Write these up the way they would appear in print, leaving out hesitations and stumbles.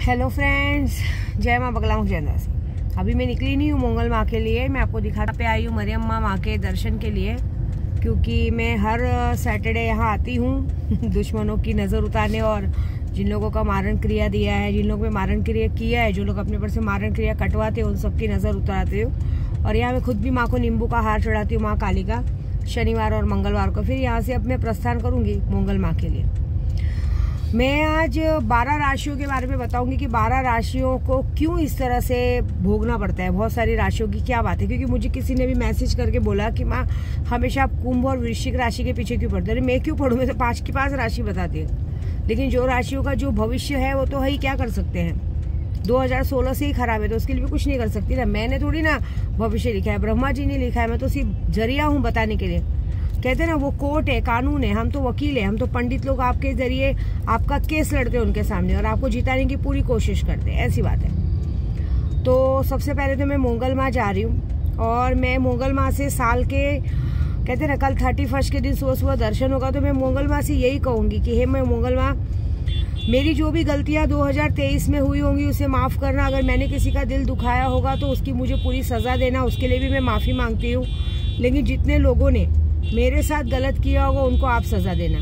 Hello friends, जय माँ बगला मुख जयदास। अभी मैं निकली नहीं हूँ मंगल माँ के लिए। मैं आपको दिखाता पे आई हूँ मरियम माँ के दर्शन के लिए, क्योंकि मैं हर सैटरडे यहाँ आती हूँ दुश्मनों की नज़र उतारने और जिन लोगों का मारण क्रिया दिया है, जिन लोगों ने मारण क्रिया किया है, जो लोग अपने पर से मारण क्रिया कटवाते हैं, उन सबकी नज़र उतारती हूँ। और यहाँ मैं खुद भी माँ को नींबू का हार चढ़ाती हूँ, माँ काली का, शनिवार और मंगलवार को। फिर यहाँ से अब मैं प्रस्थान करूँगी मंगल माँ के लिए। मैं आज 12 राशियों के बारे में बताऊंगी कि 12 राशियों को क्यों इस तरह से भोगना पड़ता है। बहुत सारी राशियों की क्या बात है, क्योंकि मुझे किसी ने भी मैसेज करके बोला कि माँ हमेशा आप कुंभ और वृश्चिक राशि के पीछे क्यों पड़ते हो। मैं क्यों पढ़ूँ, मैं तो 5 की 5 राशि बताती हूँ, लेकिन जो राशियों का जो भविष्य है वो तो है ही, क्या कर सकते हैं। 2016 से ही खराब है तो उसके लिए भी कुछ नहीं कर सकती ना। मैंने थोड़ी ना भविष्य लिखा है, ब्रह्मा जी ने लिखा है, मैं तो सिर्फ जरिया हूँ बताने के लिए। कहते हैं ना, वो कोर्ट है, कानून है, हम तो वकील है, हम तो पंडित लोग आपके जरिए आपका केस लड़ते हैं उनके सामने और आपको जिताने की पूरी कोशिश करते हैं, ऐसी बात है। तो सबसे पहले तो मैं मंगल माँ जा रही हूँ और मैं मंगल माँ से साल के, कहते हैं ना, कल 31 के दिन सुबह सुबह दर्शन होगा, तो मैं मंगल माँ से यही कहूँगी कि हे मैं मंगल माँ, मेरी जो भी गलतियाँ 2023 में हुई होंगी उसे माफ़ करना। अगर मैंने किसी का दिल दुखाया होगा तो उसकी मुझे पूरी सज़ा देना, उसके लिए भी मैं माफ़ी मांगती हूँ। लेकिन जितने लोगों ने मेरे साथ गलत किया होगा उनको आप सज़ा देना।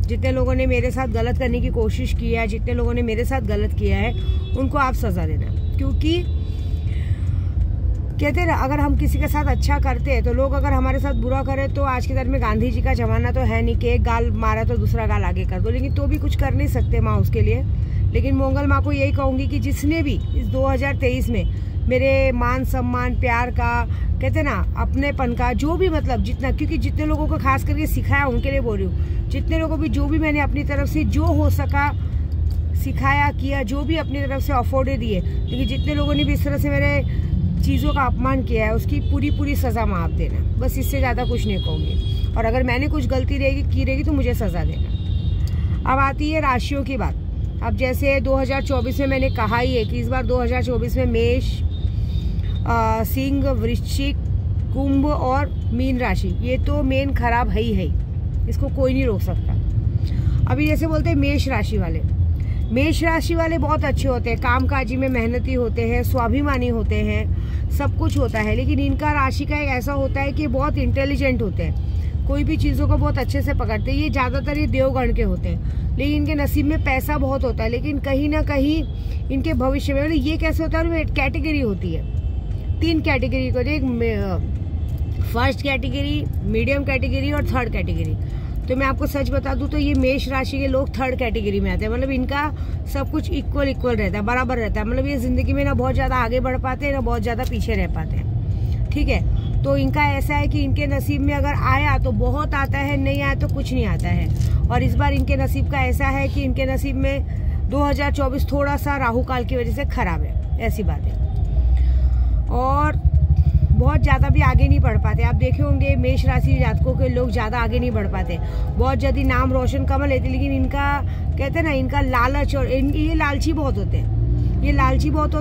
जितने लोगों ने मेरे साथ गलत करने की कोशिश की है, जितने लोगों ने मेरे साथ गलत किया है, उनको आप सज़ा देना। क्योंकि कहते हैं ना, अगर हम किसी के साथ अच्छा करते हैं तो लोग अगर हमारे साथ बुरा करें तो आज के दौर में गांधी जी का जमाना तो है नहीं कि एक गाल मारा तो दूसरा गाल आगे कर दो, लेकिन तो भी कुछ कर नहीं सकते माँ उसके लिए। लेकिन मंगल माँ को यही कहूँगी कि जिसने भी इस 2023 में मेरे मान सम्मान, प्यार का, कहते ना, अपनेपन का, जो भी मतलब जितना, क्योंकि जितने लोगों को खास करके सिखाया उनके लिए बोल रही हूँ, जितने लोगों भी जो भी मैंने अपनी तरफ से जो हो सका सिखाया किया, जो भी अपनी तरफ से अफोर्ड दिए, लेकिन जितने लोगों ने भी इस तरह से मेरे चीज़ों का अपमान किया है उसकी पूरी सज़ा माफ़ देना। बस इससे ज़्यादा कुछ नहीं कहूँगी। और अगर मैंने कुछ गलती की रहेगी तो मुझे सज़ा देना। अब आती है राशियों की बात। अब जैसे 2024 में मैंने कहा ही है कि इस बार 2024 में मेष, सिंह, वृश्चिक, कुंभ और मीन राशि, ये तो मेन खराब है ही, इसको कोई नहीं रोक सकता। अभी जैसे बोलते हैं मेष राशि वाले बहुत अच्छे होते हैं, कामकाजी में मेहनती होते हैं, स्वाभिमानी होते हैं, सब कुछ होता है। लेकिन इनका राशि का एक ऐसा होता है कि बहुत इंटेलिजेंट होते हैं, कोई भी चीज़ों को बहुत अच्छे से पकड़ते हैं। ये ज़्यादातर ये देवगण के होते हैं, लेकिन इनके नसीब में पैसा बहुत होता है, लेकिन कहीं ना कहीं इनके भविष्य में, मतलब ये कैसे होता है, कैटेगरी होती है, 3 कैटेगरी को, एक फर्स्ट कैटेगरी, मीडियम कैटेगरी और थर्ड कैटेगरी। तो मैं आपको सच बता दूं तो ये मेष राशि के लोग थर्ड कैटेगरी में आते हैं। मतलब इनका सब कुछ इक्वल रहता है, बराबर रहता है। मतलब ये जिंदगी में ना बहुत ज़्यादा आगे बढ़ पाते हैं, ना बहुत ज़्यादा पीछे रह पाते हैं, ठीक है। तो इनका ऐसा है कि इनके नसीब में अगर आया तो बहुत आता है, नहीं आया तो कुछ नहीं आता है। और इस बार इनके नसीब का ऐसा है कि इनके नसीब में 2024 थोड़ा सा राहु काल की वजह से खराब है, ऐसी बात है। और बहुत ज़्यादा भी आगे नहीं बढ़ पाते। आप देखे होंगे मेष राशि जातकों के लोग ज़्यादा आगे नहीं बढ़ पाते, बहुत जल्दी नाम रोशन कमा लेते, लेकिन इनका, कहते हैं ना, इनका लालच, और ये लालची बहुत होते हैं,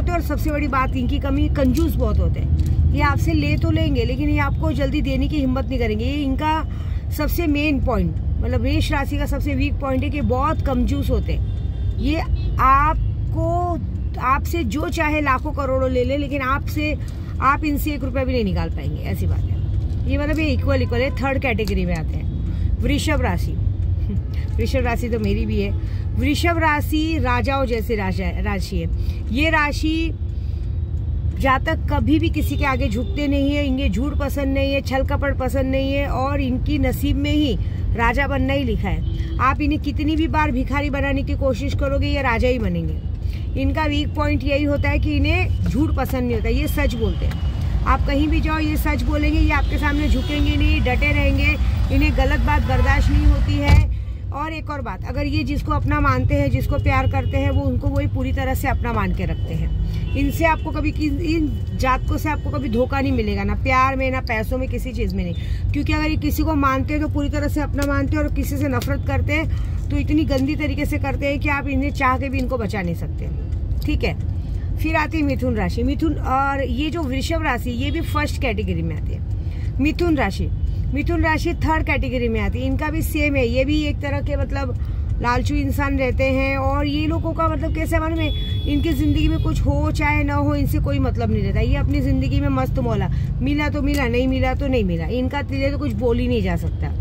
और सबसे बड़ी बात इनकी कमी, कंजूस बहुत होते हैं। ये आपसे ले तो लेंगे लेकिन ये आपको जल्दी देने की हिम्मत नहीं करेंगे। ये इनका सबसे मेन पॉइंट, मतलब मेष राशि का सबसे वीक पॉइंट है कि बहुत कंजूस होते हैं। ये आपसे जो चाहे लाखों करोड़ों ले ले, लेकिन आप इनसे 1 रुपया भी नहीं निकाल पाएंगे, ऐसी बात है। ये मतलब ये इक्वल है, थर्ड कैटेगरी में आते हैं। वृषभ राशि तो मेरी भी है। वृषभ राशि राजाओं जैसी राशि है। ये राशि जातक कभी भी किसी के आगे झुकते नहीं है, इन्हें झूठ पसंद नहीं है, छल कपट पसंद नहीं है, और इनकी नसीब में ही राजा बनना ही लिखा है। आप इन्हें कितनी भी बार भिखारी बनाने की कोशिश करोगे, ये राजा ही बनेंगे। इनका वीक पॉइंट यही होता है कि इन्हें झूठ पसंद नहीं होता, ये सच बोलते हैं। आप कहीं भी जाओ ये सच बोलेंगे, ये आपके सामने झुकेंगे नहीं, डटे रहेंगे, इन्हें गलत बात बर्दाश्त नहीं होती है। और एक और बात, अगर ये जिसको अपना मानते हैं, जिसको प्यार करते हैं, वो उनको वही पूरी तरह से अपना मान के रखते हैं। इनसे आपको कभी, इन जातकों से आपको कभी धोखा नहीं मिलेगा, ना प्यार में, ना पैसों में, किसी चीज़ में नहीं। क्योंकि अगर ये किसी को मानते हैं तो पूरी तरह से अपना मानते हैं, और किसी से नफरत करते हैं तो इतनी गंदी तरीके से करते हैं कि आप इन्हें चाह के भी इनको बचा नहीं सकते, ठीक है। फिर आती है मिथुन राशि। और ये जो वृषभ राशि, ये भी फर्स्ट कैटेगरी में आती है। मिथुन राशि थर्ड कैटेगरी में आती है। इनका भी सेम है, ये भी एक तरह के, मतलब लालचू इंसान रहते हैं। और ये लोगों का मतलब कैसे मालूम है, इनकी ज़िंदगी में कुछ हो चाहे ना हो, इनसे कोई मतलब नहीं रहता। ये अपनी ज़िंदगी में मस्त मौला, मिला तो मिला, नहीं मिला तो नहीं मिला, इनका लिए तो कुछ बोल ही नहीं जा सकता,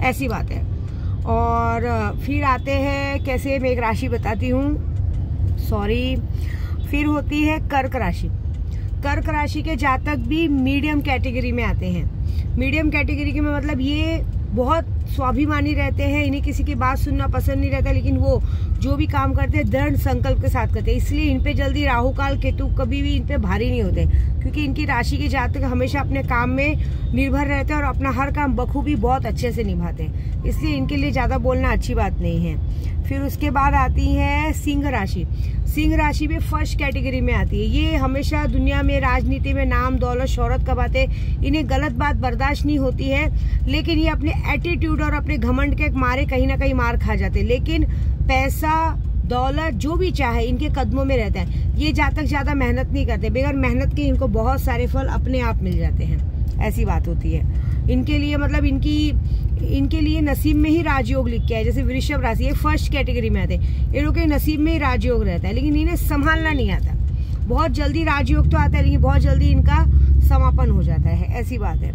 ऐसी बात है। और फिर आते हैं कैसे, मैं एक राशि बताती हूँ, सॉरी। फिर होती है कर्क राशि। कर्क राशि के जातक भी मीडियम कैटेगरी में आते हैं। मीडियम कैटेगरी के में मतलब ये बहुत स्वाभिमानी रहते हैं, इन्हें किसी की बात सुनना पसंद नहीं रहता, लेकिन वो जो भी काम करते हैं दृढ़ संकल्प के साथ करते हैं। इसलिए इन पे जल्दी राहु काल केतु कभी भी इन पे भारी नहीं होते, क्योंकि इनकी राशि के जातक हमेशा अपने काम में निर्भर रहते हैं और अपना हर काम बखूबी बहुत अच्छे से निभाते हैं। इसलिए इनके लिए ज्यादा बोलना अच्छी बात नहीं है। फिर उसके बाद आती है सिंह राशि। सिंह राशि भी फर्स्ट कैटेगरी में आती है। ये हमेशा दुनिया में, राजनीति में नाम दौलत शोहरत कमाते, इन्हें गलत बात बर्दाश्त नहीं होती है, लेकिन ये अपने एटीट्यूड और अपने घमंड के मारे कहीं ना कहीं मार खा जाते। लेकिन पैसा दौलत जो भी चाहे इनके कदमों में रहता है। ये जातक ज्यादा मेहनत नहीं करते, बगैर मेहनत के इनको बहुत सारे फल अपने आप मिल जाते हैं, ऐसी बात होती है इनके लिए। मतलब इनके लिए नसीब में ही राजयोग लिख के है। जैसे वृषभ राशि, ये फर्स्ट कैटेगरी में आते हैं, इन लोगों के नसीब में ही राजयोग रहता है, लेकिन इन्हें संभालना नहीं आता। बहुत जल्दी राजयोग तो आता है, लेकिन बहुत जल्दी इनका समापन हो जाता है, ऐसी बात है।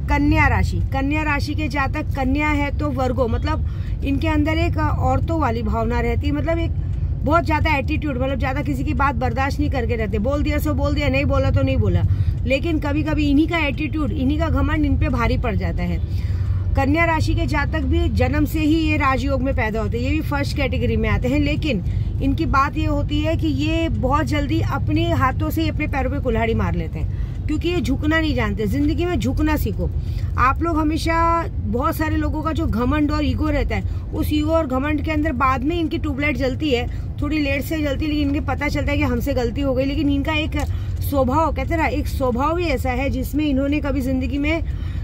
कन्या राशि। कन्या राशि के जातक, कन्या है तो वर्गो, मतलब इनके अंदर एक औरतों वाली भावना रहती है, मतलब एक बहुत ज्यादा एटीट्यूड, मतलब ज्यादा किसी की बात बर्दाश्त नहीं करके रहते। बोल दिया सो बोल दिया, नहीं बोला तो नहीं बोला। लेकिन कभी कभी इन्हीं का एटीट्यूड, इन्हीं का घमंड इन पे भारी पड़ जाता है। कन्या राशि के जातक भी जन्म से ही ये राजयोग में पैदा होते हैं, ये भी फर्स्ट कैटेगरी में आते हैं। लेकिन इनकी बात ये होती है कि ये बहुत जल्दी अपने हाथों से ही अपने पैरों पे कुल्हाड़ी मार लेते हैं, क्योंकि ये झुकना नहीं जानते। जिंदगी में झुकना सीखो आप लोग। हमेशा बहुत सारे लोगों का जो घमंड और ईगो रहता है, उस ईगो और घमंड के अंदर बाद में इनकी ट्यूबलाइट जलती है, थोड़ी लेट से जलती है, लेकिन इनके पता चलता है कि हमसे गलती हो गई। लेकिन इनका एक स्वभाव, कहते ना, एक स्वभाव ही ऐसा है जिसमें इन्होंने कभी जिंदगी में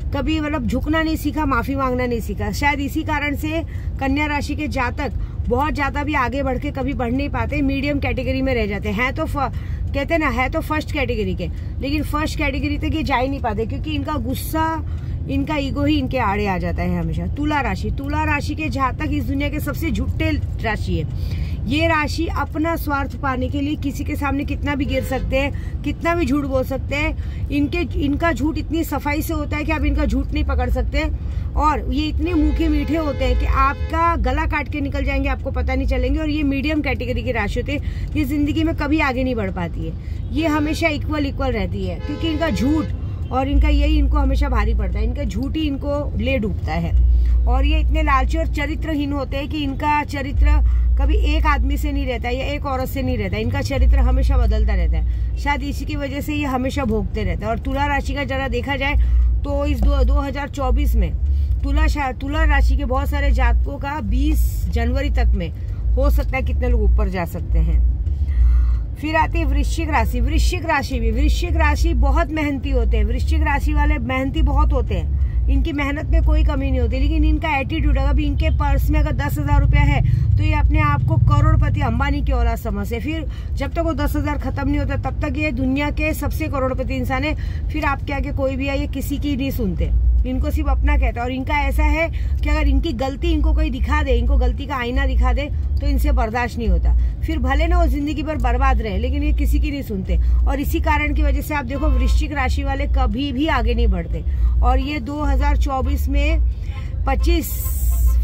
कभी मतलब झुकना नहीं सीखा, माफी मांगना नहीं सीखा। शायद इसी कारण से कन्या राशि के जातक बहुत ज्यादा भी आगे बढ़ के कभी बढ़ नहीं पाते, मीडियम कैटेगरी में रह जाते हैं। तो कहते हैं ना, है तो फर्स्ट कैटेगरी के, लेकिन फर्स्ट कैटेगरी तक ये जा ही नहीं पाते, क्योंकि इनका गुस्सा, इनका ईगो ही इनके आड़े आ जाता है हमेशा। तुला राशि। तुला राशि के जातक इस दुनिया के सबसे झूठे राशि है। ये राशि अपना स्वार्थ पाने के लिए किसी के सामने कितना भी गिर सकते हैं, कितना भी झूठ बोल सकते हैं। इनका झूठ इतनी सफाई से होता है कि आप इनका झूठ नहीं पकड़ सकते, और ये इतने मुखे मीठे होते हैं कि आपका गला काट के निकल जाएंगे, आपको पता नहीं चलेंगे। और ये मीडियम कैटेगरी की राशि होती है, ये जिंदगी में कभी आगे नहीं बढ़ पाती है, ये हमेशा इक्वल रहती है, क्योंकि इनका झूठ और इनका यही इनको हमेशा भारी पड़ता है। इनका झूठ ही इनको ले डूबता है। और ये इतने लालची और चरित्रहीन होते हैं कि इनका चरित्र कभी एक आदमी से नहीं रहता या एक औरत से नहीं रहता, इनका चरित्र हमेशा बदलता रहता है। शायद इसी की वजह से ये हमेशा भोगते रहते हैं। और तुला राशि का जरा देखा जाए तो इस 2024 में तुला राशि के बहुत सारे जातकों का 20 जनवरी तक में हो सकता है कितने लोग ऊपर जा सकते हैं। फिर आती है वृश्चिक राशि। वृश्चिक राशि बहुत मेहनती होते हैं। वृश्चिक राशि वाले मेहनती बहुत होते हैं, इनकी मेहनत में कोई कमी नहीं होती। लेकिन इनका एटीट्यूड, अगर इनके पर्स में अगर 10,000 रुपया है तो ये अपने आप को करोड़पति अंबानी की औलाद समझते। फिर जब तक वो 10,000 खत्म नहीं होता तब तक ये दुनिया के सबसे करोड़पति इंसान है। फिर आपके आगे कोई भी आए, ये किसी की नहीं सुनते, इनको सिर्फ अपना कहता है। और इनका ऐसा है कि अगर इनकी गलती इनको कोई दिखा दे, इनको गलती का आईना दिखा दे, तो इनसे बर्दाश्त नहीं होता। फिर भले ना वो जिंदगी भर बर्बाद रहे, लेकिन ये किसी की नहीं सुनते। और इसी कारण की वजह से आप देखो, वृश्चिक राशि वाले कभी भी आगे नहीं बढ़ते। और ये 2024 में 25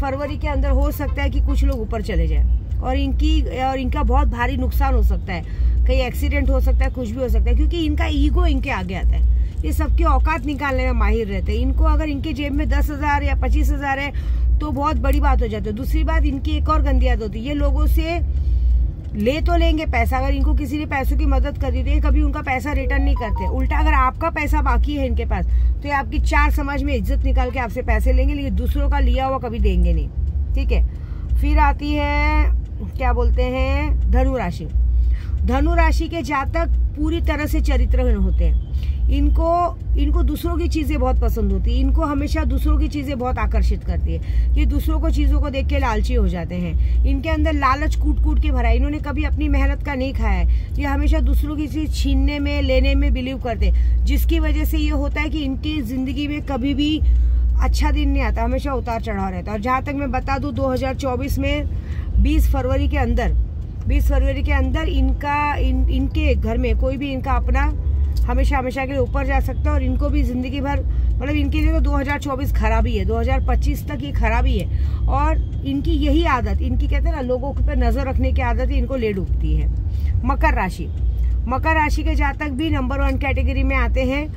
फरवरी के अंदर हो सकता है कि कुछ लोग ऊपर चले जाए, और इनका बहुत भारी नुकसान हो सकता है, कहीं एक्सीडेंट हो सकता है, कुछ भी हो सकता है, क्योंकि इनका ईगो इनके आगे आता है। ये सबकी औकात निकालने में माहिर रहते हैं। इनको अगर इनके जेब में 10,000 या 25,000 है तो बहुत बड़ी बात हो जाती है। दूसरी बात, इनकी एक और गंदी आदत होती है, ये लोगों से ले तो लेंगे पैसा, अगर इनको किसी ने पैसों की मदद कर दी तो ये कभी उनका पैसा रिटर्न नहीं करते। उल्टा अगर आपका पैसा बाकी है इनके पास तो ये आपकी 4 समाज में इज्जत निकाल के आपसे पैसे लेंगे, लेकिन दूसरों का लिया हुआ कभी देंगे नहीं। ठीक है। फिर आती है, क्या बोलते हैं, धनु राशि। धनु राशि के जातक पूरी तरह से चरित्रहीन होते हैं। इनको दूसरों की चीजें बहुत पसंद होती है, इनको हमेशा दूसरों की चीजें बहुत आकर्षित करती है। ये दूसरों को चीजों को देख के लालची हो जाते हैं। इनके अंदर लालच कूट के भरा है, इन्होंने कभी अपनी मेहनत का नहीं खाया है। ये हमेशा दूसरों की चीज छीनने में, लेने में बिलीव करते हैं, जिसकी वजह से ये होता है कि इनकी जिंदगी में कभी भी अच्छा दिन नहीं आता, हमेशा उतार चढ़ाव रहता है। और जहाँ तक मैं बता दूं 2024 में 20 फरवरी के अंदर इनके घर में कोई भी इनका अपना हमेशा के लिए ऊपर जा सकता है। और इनको भी जिंदगी भर मतलब इनके लिए तो 2024 खराबी है, 2025 तक ये खराबी है। और इनकी यही आदत, इनकी कहते हैं ना लोगों पे नजर रखने की आदत ही इनको ले डूबती है। मकर राशि के जातक भी नंबर 1 कैटेगरी में आते हैं,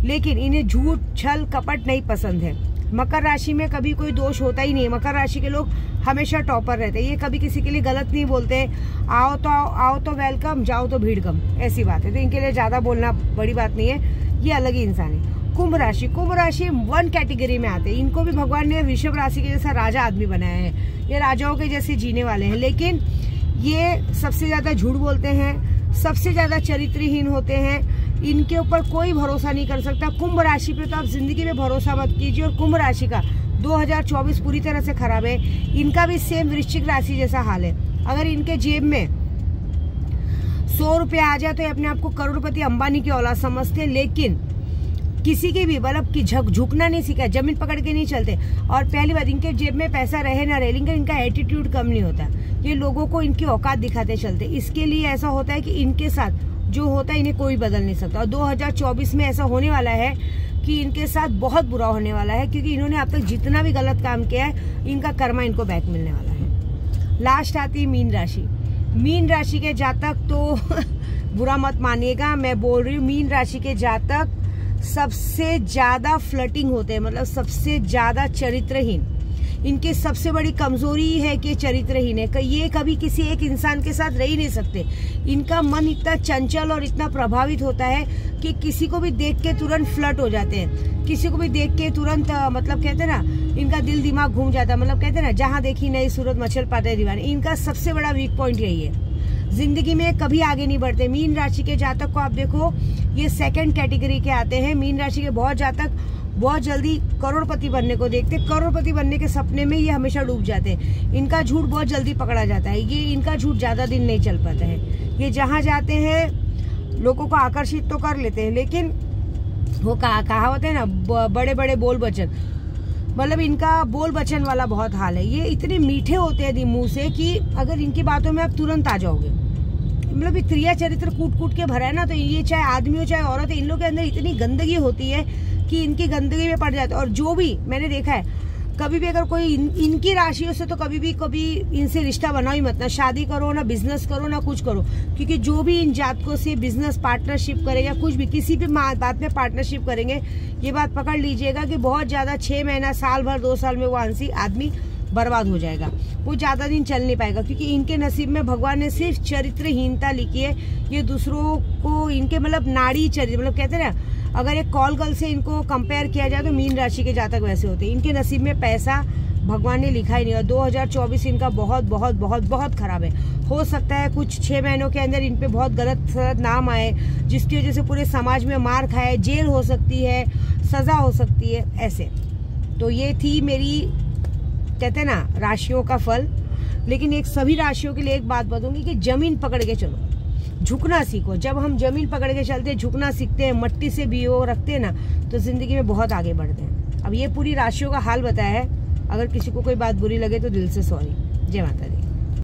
लेकिन इन्हें झूठ छल कपट नहीं पसंद है। मकर राशि में कभी कोई दोष होता ही नहीं। मकर राशि के लोग हमेशा टॉपर रहते हैं, ये कभी किसी के लिए गलत नहीं बोलते। आओ तो वेलकम, जाओ तो भीड़ कम, ऐसी बात है। तो इनके लिए ज्यादा बोलना बड़ी बात नहीं है, ये अलग ही इंसान है। कुंभ राशि 1 कैटेगरी में आते हैं। इनको भी भगवान ने वृषभ राशि के जैसा राजा आदमी बनाया है, ये राजाओं के जैसे जीने वाले हैं। लेकिन ये सबसे ज्यादा झूठ बोलते हैं, सबसे ज्यादा चरित्रहीन होते हैं, इनके ऊपर कोई भरोसा नहीं कर सकता। कुंभ राशि पे तो आप जिंदगी में भरोसा मत कीजिए। और कुंभ राशि का 2024 पूरी तरह से खराब है। इनका भी सेम वृश्चिक राशि जैसा हाल है। अगर इनके जेब में 100 रुपये आ जाए तो ये अपने आप को करोड़पति अंबानी की औलाद समझते हैं। लेकिन किसी के भी मतलब की झुकना नहीं सीखा, जमीन पकड़ के नहीं चलते। और पहली बात, इनके जेब में पैसा रहे ना रहे, लेकिन इनका एटीट्यूड कम नहीं होता। ये लोगों को इनकी औकात दिखाते चलते। इसके लिए ऐसा होता है कि इनके साथ जो होता है इन्हें कोई बदल नहीं सकता। और 2024 में ऐसा होने वाला है कि इनके साथ बहुत बुरा होने वाला है, क्योंकि इन्होंने अब तक जितना भी गलत काम किया है इनका कर्मा इनको बैक मिलने वाला है। लास्ट आती है मीन राशि के जातक तो बुरा मत मानिएगा, मैं बोल रही हूँ मीन राशि के जातक सबसे ज्यादा फ्लर्टिंग होते हैं, मतलब सबसे ज्यादा चरित्रहीन। इनकी सबसे बड़ी कमजोरी है कि चरित्रहीन है, ये कभी किसी एक इंसान के साथ रह ही नहीं सकते। इनका मन इतना चंचल और इतना प्रभावित होता है कि किसी को भी देख के तुरंत फ्लर्ट हो जाते हैं, किसी को भी देख के तुरंत मतलब कहते हैं ना इनका दिल दिमाग घूम जाता है। मतलब कहते हैं ना जहाँ देखी नई सूरत मचल पाते हैं दीवाने। इनका सबसे बड़ा वीक पॉइंट यही है, जिंदगी में कभी आगे नहीं बढ़ते। मीन राशि के जातक को आप देखो, ये 2nd कैटेगरी के आते हैं। मीन राशि के बहुत जातक बहुत जल्दी करोड़पति बनने को देखते, करोड़पति बनने के सपने में ये हमेशा डूब जाते हैं। इनका झूठ बहुत जल्दी पकड़ा जाता है, ये इनका झूठ ज्यादा दिन नहीं चल पाता है। ये जहाँ जाते हैं लोगों को आकर्षित तो कर लेते हैं, लेकिन वो कहावत है ना बड़े बड़े बोल बचन, मतलब इनका बोल बचन वाला बहुत हाल है। ये इतने मीठे होते हैं मुंह से कि अगर इनकी बातों में आप तुरंत आ जाओगे। मतलब क्रिया चरित्र कूट के भरा है ना, तो ये चाहे आदमी हो चाहे औरत है, इन लोगों के अंदर इतनी गंदगी होती है कि इनकी गंदगी में पड़ जाते हैं। और जो भी मैंने देखा है, कभी भी अगर कोई इनकी राशियों से तो कभी इनसे रिश्ता बनाओ ही मत, ना शादी करो ना बिजनेस करो ना कुछ करो। क्योंकि जो भी इन जातकों से बिजनेस पार्टनरशिप करेगा, कुछ भी किसी भी बात में पार्टनरशिप करेंगे, ये बात पकड़ लीजिएगा कि बहुत ज्यादा 6 महीना साल भर 2 साल में वो आदमी बर्बाद हो जाएगा, वो ज्यादा दिन चल नहीं पाएगा। क्योंकि इनके नसीब में भगवान ने सिर्फ चरित्रहीनता लिखी है। ये दूसरों को इनके मतलब नाड़ी चरित्र, मतलब कहते हैं ना, अगर एक कॉल गर्ल से इनको कंपेयर किया जाए तो मीन राशि के जातक वैसे होते हैं। इनके नसीब में पैसा भगवान ने लिखा ही नहीं। और 2024 इनका बहुत खराब है। हो सकता है कुछ 6 महीनों के अंदर इन पे बहुत गलत नाम आए, जिसकी वजह से पूरे समाज में मार खाए, जेल हो सकती है, सजा हो सकती है, ऐसे। तो ये थी मेरी कहते हैं ना राशियों का फल। लेकिन एक सभी राशियों के लिए एक बात बताऊंगी कि जमीन पकड़ के चलो, झुकना सीखो। जब हम जमीन पकड़ के चलते हैं, झुकना सीखते हैं, मट्टी से बीओ रखते हैं ना, तो जिंदगी में बहुत आगे बढ़ते हैं। अब ये पूरी राशियों का हाल बताया है। अगर किसी को कोई बात बुरी लगे तो दिल से सॉरी। जय माता दी।